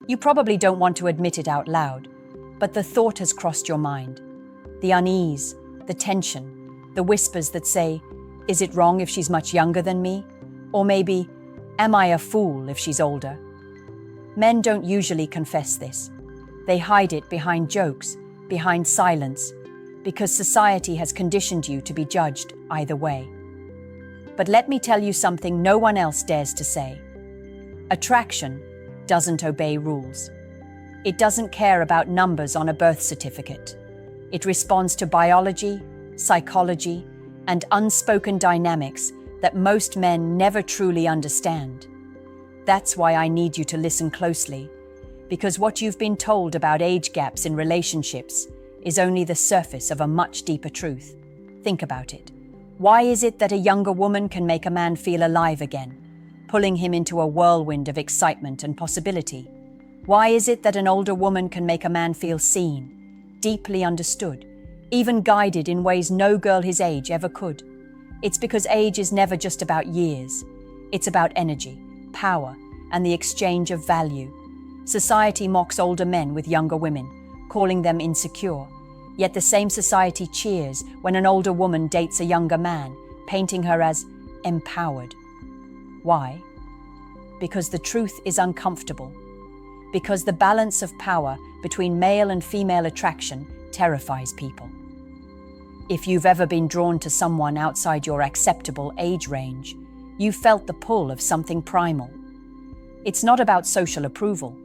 You probably don't want to admit it out loud, but the thought has crossed your mind. The unease, the tension, the whispers that say, is it wrong if she's much younger than me? Or maybe, am I a fool if she's older? Men don't usually confess this. They hide it behind jokes, behind silence, because society has conditioned you to be judged either way. But let me tell you something no one else dares to say. Attraction doesn't obey rules. It doesn't care about numbers on a birth certificate. It responds to biology, psychology, and unspoken dynamics that most men never truly understand. That's why I need you to listen closely, because what you've been told about age gaps in relationships is only the surface of a much deeper truth. Think about it. Why is it that a younger woman can make a man feel alive again, pulling him into a whirlwind of excitement and possibility? Why is it that an older woman can make a man feel seen, deeply understood, even guided in ways no girl his age ever could? It's because age is never just about years. It's about energy, power, and the exchange of value. Society mocks older men with younger women, calling them insecure. Yet the same society cheers when an older woman dates a younger man, painting her as empowered. Why? Because the truth is uncomfortable. Because the balance of power between male and female attraction terrifies people. If you've ever been drawn to someone outside your acceptable age range, you've felt the pull of something primal. It's not about social approval.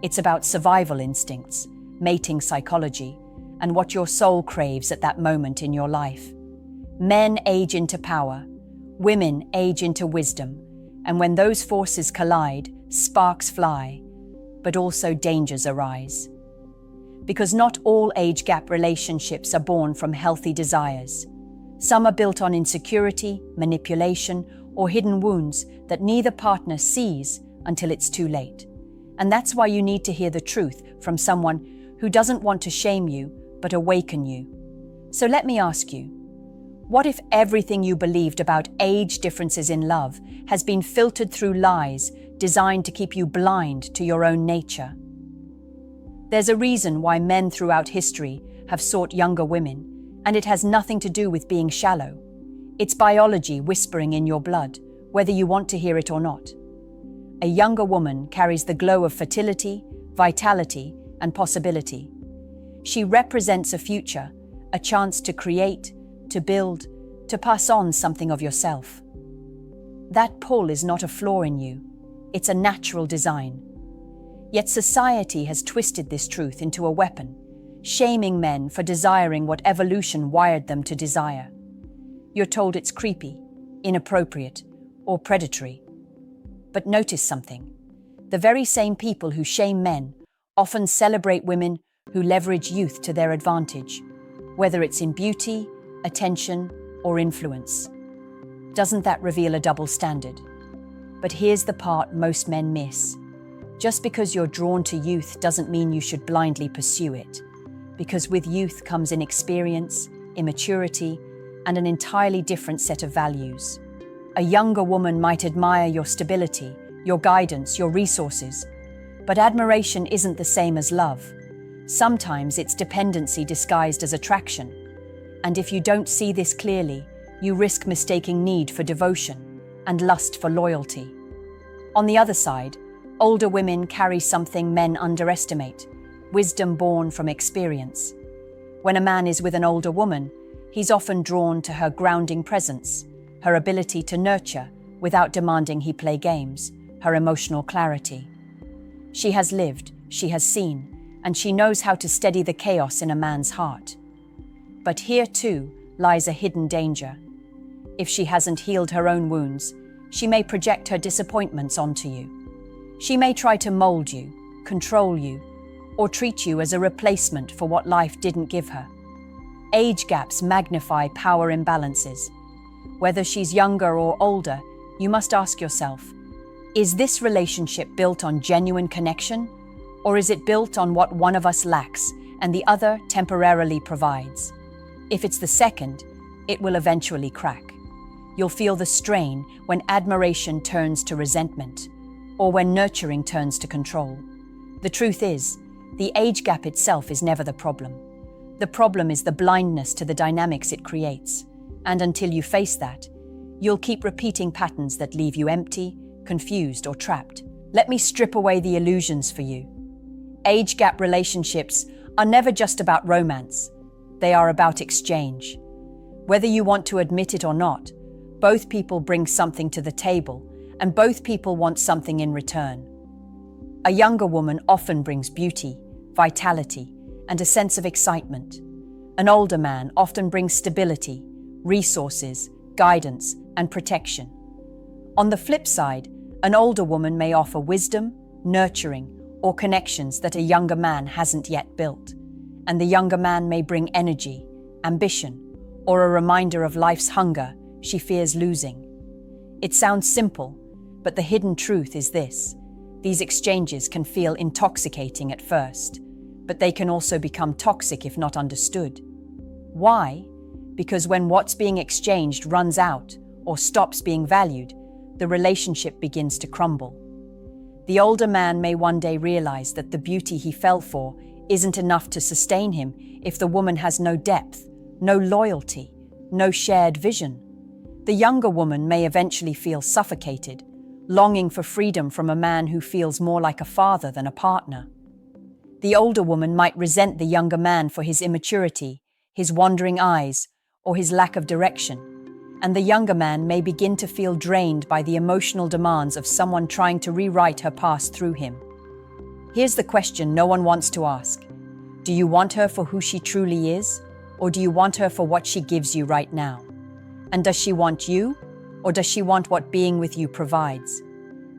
It's about survival instincts, mating psychology, and what your soul craves at that moment in your life. Men age into power, women age into wisdom, and when those forces collide, sparks fly, but also dangers arise. Because not all age gap relationships are born from healthy desires. Some are built on insecurity, manipulation, or hidden wounds that neither partner sees until it's too late. And that's why you need to hear the truth from someone who doesn't want to shame you, but awaken you. So let me ask you, what if everything you believed about age differences in love has been filtered through lies designed to keep you blind to your own nature? There's a reason why men throughout history have sought younger women, and it has nothing to do with being shallow. It's biology whispering in your blood, whether you want to hear it or not. A younger woman carries the glow of fertility, vitality, and possibility. She represents a future, a chance to create, to build, to pass on something of yourself. That pull is not a flaw in you, it's a natural design. Yet society has twisted this truth into a weapon, shaming men for desiring what evolution wired them to desire. You're told it's creepy, inappropriate, or predatory. But notice something. The very same people who shame men often celebrate women who leverage youth to their advantage, whether it's in beauty, attention, or influence. Doesn't that reveal a double standard? But here's the part most men miss. Just because you're drawn to youth doesn't mean you should blindly pursue it, because with youth comes inexperience, immaturity, and an entirely different set of values. A younger woman might admire your stability, your guidance, your resources, but admiration isn't the same as love. Sometimes it's dependency disguised as attraction. And if you don't see this clearly, you risk mistaking need for devotion and lust for loyalty. On the other side, older women carry something men underestimate, wisdom born from experience. When a man is with an older woman, he's often drawn to her grounding presence, her ability to nurture without demanding he play games, her emotional clarity. She has lived, she has seen, and she knows how to steady the chaos in a man's heart. But here too lies a hidden danger. If she hasn't healed her own wounds, she may project her disappointments onto you. She may try to mold you, control you, or treat you as a replacement for what life didn't give her. Age gaps magnify power imbalances. Whether she's younger or older, you must ask yourself, is this relationship built on genuine connection, or is it built on what one of us lacks and the other temporarily provides? If it's the second, it will eventually crack. You'll feel the strain when admiration turns to resentment, or when nurturing turns to control. The truth is, the age gap itself is never the problem. The problem is the blindness to the dynamics it creates. And until you face that, you'll keep repeating patterns that leave you empty, confused, or trapped. Let me strip away the illusions for you. Age gap relationships are never just about romance. They are about exchange. Whether you want to admit it or not, both people bring something to the table, and both people want something in return. A younger woman often brings beauty, vitality, and a sense of excitement. An older man often brings stability, resources, guidance, and protection. On the flip side, an older woman may offer wisdom, nurturing, or connections that a younger man hasn't yet built. And the younger man may bring energy, ambition, or a reminder of life's hunger she fears losing. It sounds simple, but the hidden truth is this. These exchanges can feel intoxicating at first, but they can also become toxic if not understood. Why? Because when what's being exchanged runs out or stops being valued, the relationship begins to crumble. The older man may one day realize that the beauty he fell for isn't enough to sustain him if the woman has no depth, no loyalty, no shared vision. The younger woman may eventually feel suffocated, longing for freedom from a man who feels more like a father than a partner. The older woman might resent the younger man for his immaturity, his wandering eyes, or his lack of direction, and the younger man may begin to feel drained by the emotional demands of someone trying to rewrite her past through him. Here's the question no one wants to ask. Do you want her for who she truly is, or do you want her for what she gives you right now? And does she want you, or does she want what being with you provides?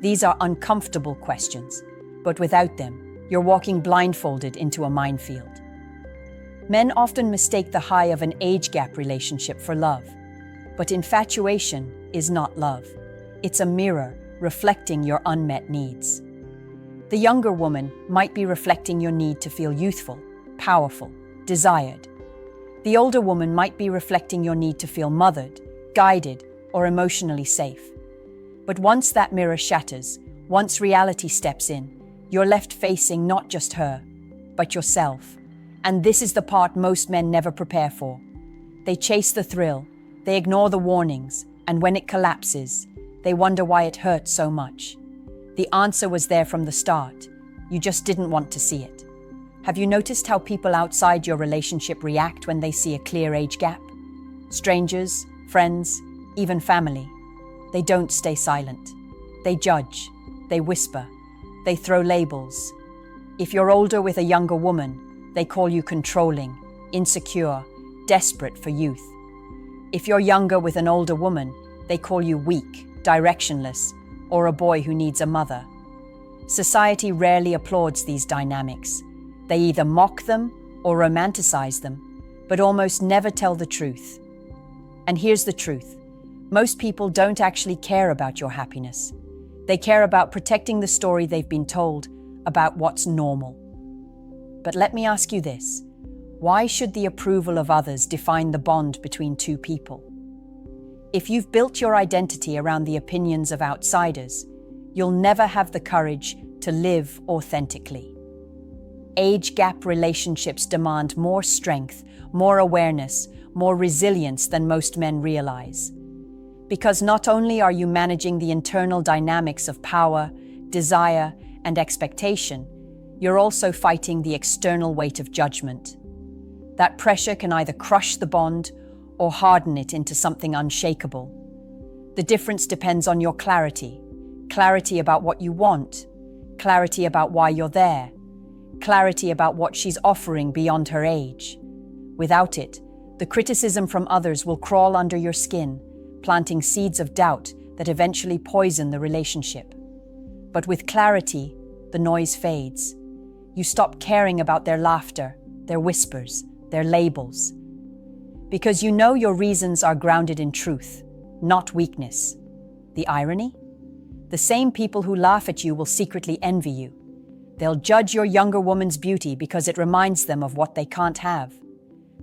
These are uncomfortable questions, but without them, you're walking blindfolded into a minefield. Men often mistake the high of an age gap relationship for love. But infatuation is not love. It's a mirror reflecting your unmet needs. The younger woman might be reflecting your need to feel youthful, powerful, desired. The older woman might be reflecting your need to feel mothered, guided, or emotionally safe. But once that mirror shatters, once reality steps in, you're left facing not just her, but yourself. And this is the part most men never prepare for. They chase the thrill, they ignore the warnings, and when it collapses, they wonder why it hurt so much. The answer was there from the start. You just didn't want to see it. Have you noticed how people outside your relationship react when they see a clear age gap? Strangers, friends, even family. They don't stay silent. They judge, they whisper, they throw labels. If you're older with a younger woman, they call you controlling, insecure, desperate for youth. If you're younger with an older woman, they call you weak, directionless, or a boy who needs a mother. Society rarely applauds these dynamics. They either mock them or romanticize them, but almost never tell the truth. And here's the truth. Most people don't actually care about your happiness. They care about protecting the story they've been told about what's normal. But let me ask you this. Why should the approval of others define the bond between two people? If you've built your identity around the opinions of outsiders, you'll never have the courage to live authentically. Age gap relationships demand more strength, more awareness, more resilience than most men realize. Because not only are you managing the internal dynamics of power, desire, and expectation, you're also fighting the external weight of judgment. That pressure can either crush the bond or harden it into something unshakable. The difference depends on your clarity. Clarity about what you want, clarity about why you're there, clarity about what she's offering beyond her age. Without it, the criticism from others will crawl under your skin, planting seeds of doubt that eventually poison the relationship. But with clarity, the noise fades. You stop caring about their laughter, their whispers, their labels. Because you know your reasons are grounded in truth, not weakness. The irony? The same people who laugh at you will secretly envy you. They'll judge your younger woman's beauty because it reminds them of what they can't have.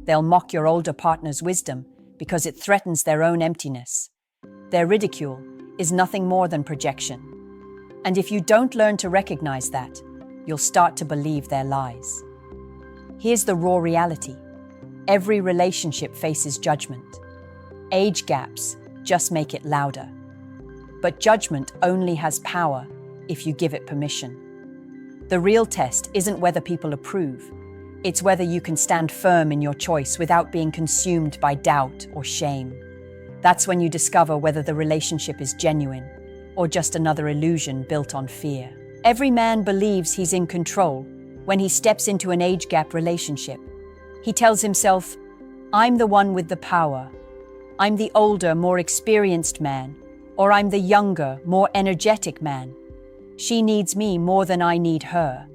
They'll mock your older partner's wisdom because it threatens their own emptiness. Their ridicule is nothing more than projection. And if you don't learn to recognize that, you'll start to believe their lies. Here's the raw reality. Every relationship faces judgment. Age gaps just make it louder. But judgment only has power if you give it permission. The real test isn't whether people approve. It's whether you can stand firm in your choice without being consumed by doubt or shame. That's when you discover whether the relationship is genuine or just another illusion built on fear. Every man believes he's in control when he steps into an age gap relationship. He tells himself, "I'm the one with the power. I'm the older, more experienced man, or I'm the younger, more energetic man. She needs me more than I need her."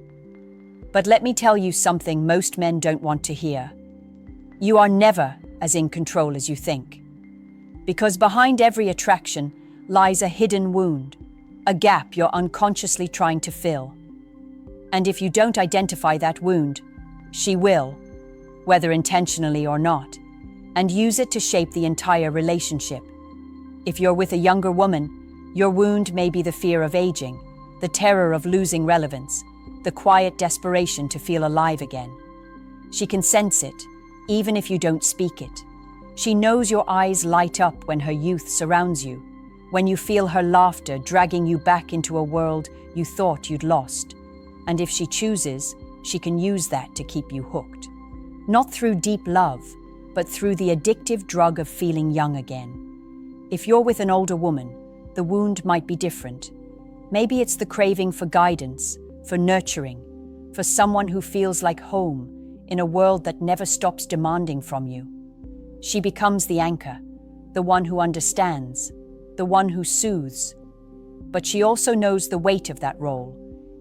But let me tell you something most men don't want to hear. You are never as in control as you think. Because behind every attraction lies a hidden wound, a gap you're unconsciously trying to fill. And if you don't identify that wound, she will, whether intentionally or not, and use it to shape the entire relationship. If you're with a younger woman, your wound may be the fear of aging, the terror of losing relevance, the quiet desperation to feel alive again. She can sense it, even if you don't speak it. She knows your eyes light up when her youth surrounds you, when you feel her laughter dragging you back into a world you thought you'd lost. And if she chooses, she can use that to keep you hooked. Not through deep love, but through the addictive drug of feeling young again. If you're with an older woman, the wound might be different. Maybe it's the craving for guidance, for nurturing, for someone who feels like home in a world that never stops demanding from you. She becomes the anchor, the one who understands, the one who soothes. But she also knows the weight of that role,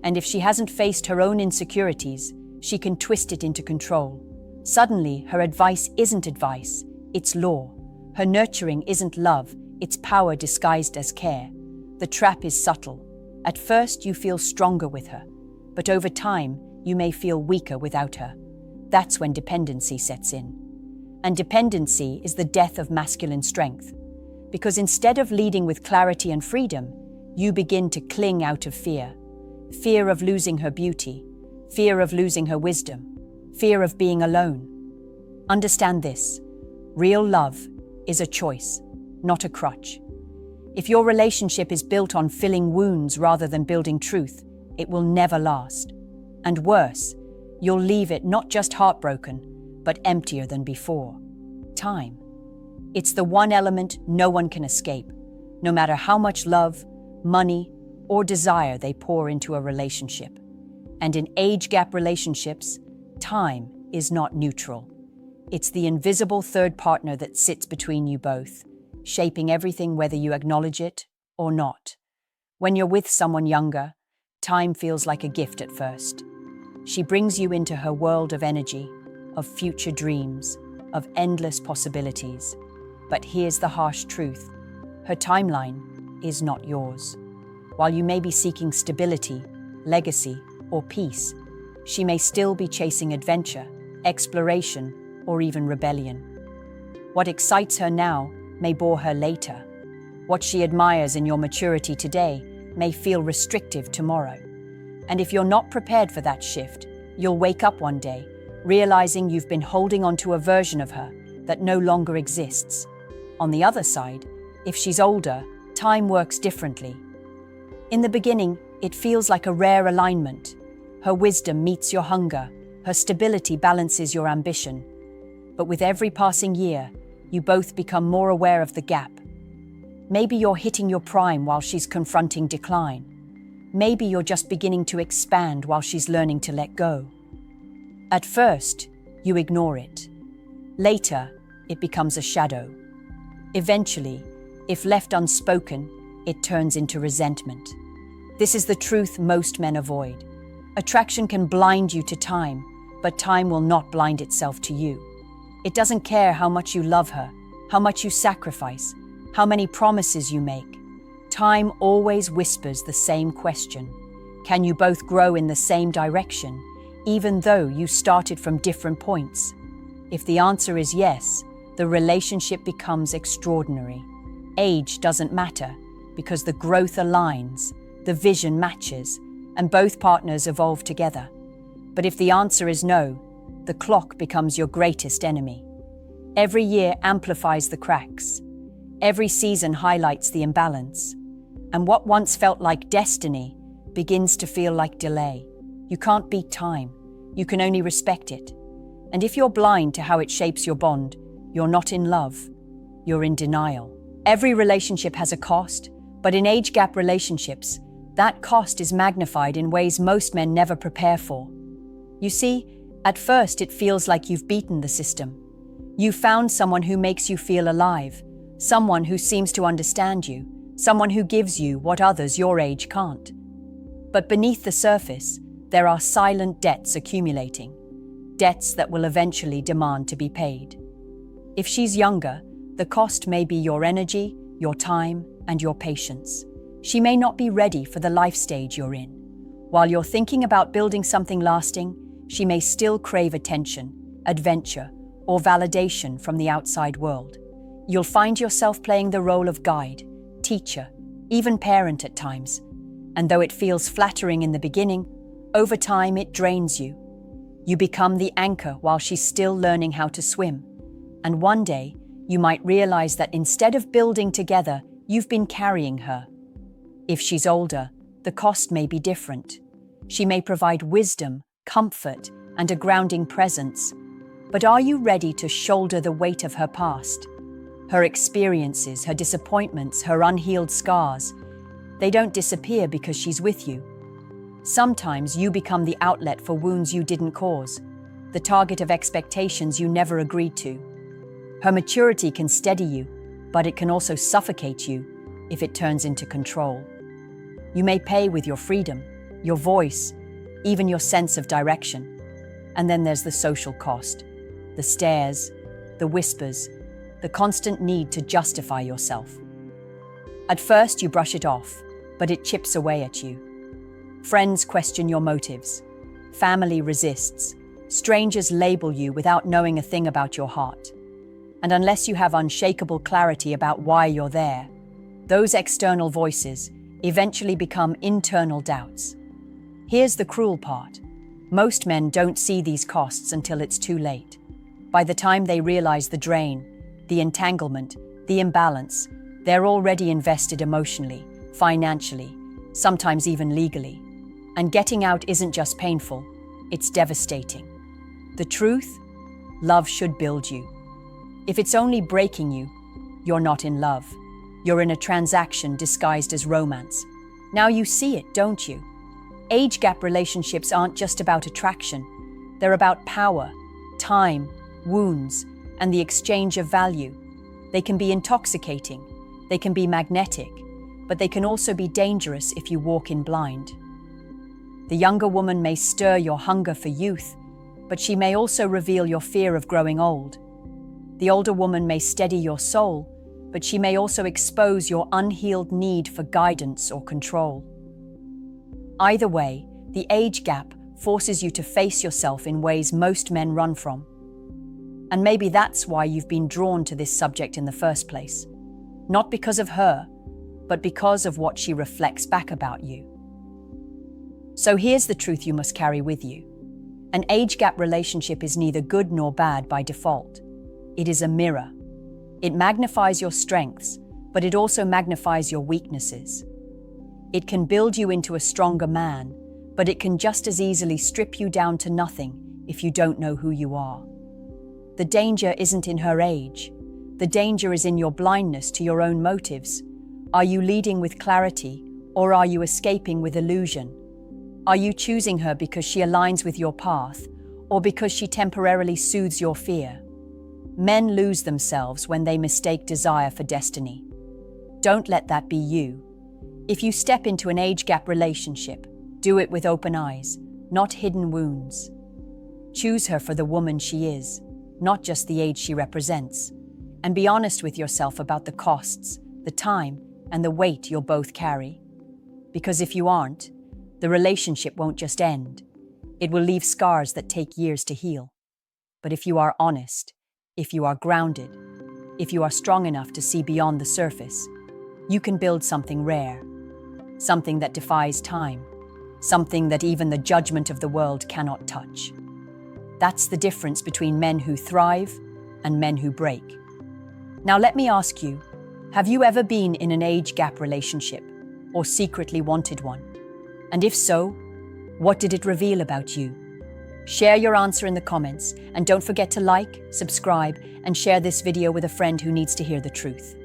and if she hasn't faced her own insecurities, she can twist it into control. Suddenly, her advice isn't advice, it's law. Her nurturing isn't love, it's power disguised as care. The trap is subtle. At first, you feel stronger with her, but over time, you may feel weaker without her. That's when dependency sets in. And dependency is the death of masculine strength. Because instead of leading with clarity and freedom, you begin to cling out of fear. Fear of losing her beauty, fear of losing her wisdom, fear of being alone. Understand this: real love is a choice, not a crutch. If your relationship is built on filling wounds rather than building truth, it will never last. And worse, you'll leave it not just heartbroken, but emptier than before. Time. It's the one element no one can escape, no matter how much love, money, or desire they pour into a relationship. And in age gap relationships, time is not neutral. It's the invisible third partner that sits between you both, shaping everything whether you acknowledge it or not. When you're with someone younger, time feels like a gift at first. She brings you into her world of energy, of future dreams, of endless possibilities. But here's the harsh truth: her timeline is not yours. While you may be seeking stability, legacy, or peace, she may still be chasing adventure, exploration, or even rebellion. What excites her now may bore her later. What she admires in your maturity today may feel restrictive tomorrow. And if you're not prepared for that shift, you'll wake up one day realizing you've been holding on to a version of her that no longer exists. On the other side, if she's older, time works differently. In the beginning, it feels like a rare alignment. Her wisdom meets your hunger, her stability balances your ambition. But with every passing year, you both become more aware of the gap. Maybe you're hitting your prime while she's confronting decline. Maybe you're just beginning to expand while she's learning to let go. At first, you ignore it. Later, it becomes a shadow. Eventually, if left unspoken, it turns into resentment. This is the truth most men avoid. Attraction can blind you to time, but time will not blind itself to you. It doesn't care how much you love her, how much you sacrifice, how many promises you make. Time always whispers the same question: can you both grow in the same direction, even though you started from different points? If the answer is yes, the relationship becomes extraordinary. Age doesn't matter, because the growth aligns, the vision matches, and both partners evolve together. But if the answer is no, the clock becomes your greatest enemy. Every year amplifies the cracks. Every season highlights the imbalance. And what once felt like destiny begins to feel like delay. You can't beat time. You can only respect it. And if you're blind to how it shapes your bond, you're not in love. You're in denial. Every relationship has a cost, but in age gap relationships, that cost is magnified in ways most men never prepare for. You see, at first it feels like you've beaten the system. You've found someone who makes you feel alive, someone who seems to understand you, someone who gives you what others your age can't. But beneath the surface, there are silent debts accumulating, debts that will eventually demand to be paid. If she's younger, the cost may be your energy, your time, and your patience. She may not be ready for the life stage you're in. While you're thinking about building something lasting, she may still crave attention, adventure, or validation from the outside world. You'll find yourself playing the role of guide, teacher, even parent at times. And though it feels flattering in the beginning, over time it drains you. You become the anchor while she's still learning how to swim. And one day, you might realize that instead of building together, you've been carrying her. If she's older, the cost may be different. She may provide wisdom, comfort, and a grounding presence. But are you ready to shoulder the weight of her past? Her experiences, her disappointments, her unhealed scars. They don't disappear because she's with you. Sometimes you become the outlet for wounds you didn't cause, the target of expectations you never agreed to. Her maturity can steady you, but it can also suffocate you if it turns into control. You may pay with your freedom, your voice, even your sense of direction. And then there's the social cost, the stares, the whispers, the constant need to justify yourself. At first you brush it off, but it chips away at you. Friends question your motives. Family resists. Strangers label you without knowing a thing about your heart. And unless you have unshakable clarity about why you're there, those external voices eventually become internal doubts. Here's the cruel part. Most men don't see these costs until it's too late. By the time they realize the drain, the entanglement, the imbalance, they're already invested emotionally, financially, sometimes even legally. And getting out isn't just painful, it's devastating. The truth? Love should build you. If it's only breaking you, you're not in love. You're in a transaction disguised as romance. Now you see it, don't you? Age gap relationships aren't just about attraction. They're about power, time, wounds, and the exchange of value. They can be intoxicating, they can be magnetic, but they can also be dangerous if you walk in blind. The younger woman may stir your hunger for youth, but she may also reveal your fear of growing old. The older woman may steady your soul, but she may also expose your unhealed need for guidance or control. Either way, the age gap forces you to face yourself in ways most men run from. And maybe that's why you've been drawn to this subject in the first place. Not because of her, but because of what she reflects back about you. So here's the truth you must carry with you. An age gap relationship is neither good nor bad by default. It is a mirror. It magnifies your strengths, but it also magnifies your weaknesses. It can build you into a stronger man, but it can just as easily strip you down to nothing if you don't know who you are. The danger isn't in her age. The danger is in your blindness to your own motives. Are you leading with clarity, or are you escaping with illusion? Are you choosing her because she aligns with your path, or because she temporarily soothes your fear? Men lose themselves when they mistake desire for destiny. Don't let that be you. If you step into an age gap relationship, do it with open eyes, not hidden wounds. Choose her for the woman she is, not just the age she represents. And be honest with yourself about the costs, the time, and the weight you'll both carry. Because if you aren't, the relationship won't just end. It will leave scars that take years to heal. But if you are honest, if you are grounded, if you are strong enough to see beyond the surface, you can build something rare, something that defies time, something that even the judgment of the world cannot touch. That's the difference between men who thrive and men who break. Now let me ask you, have you ever been in an age gap relationship or secretly wanted one? And if so, what did it reveal about you? Share your answer in the comments, and don't forget to like, subscribe, and share this video with a friend who needs to hear the truth.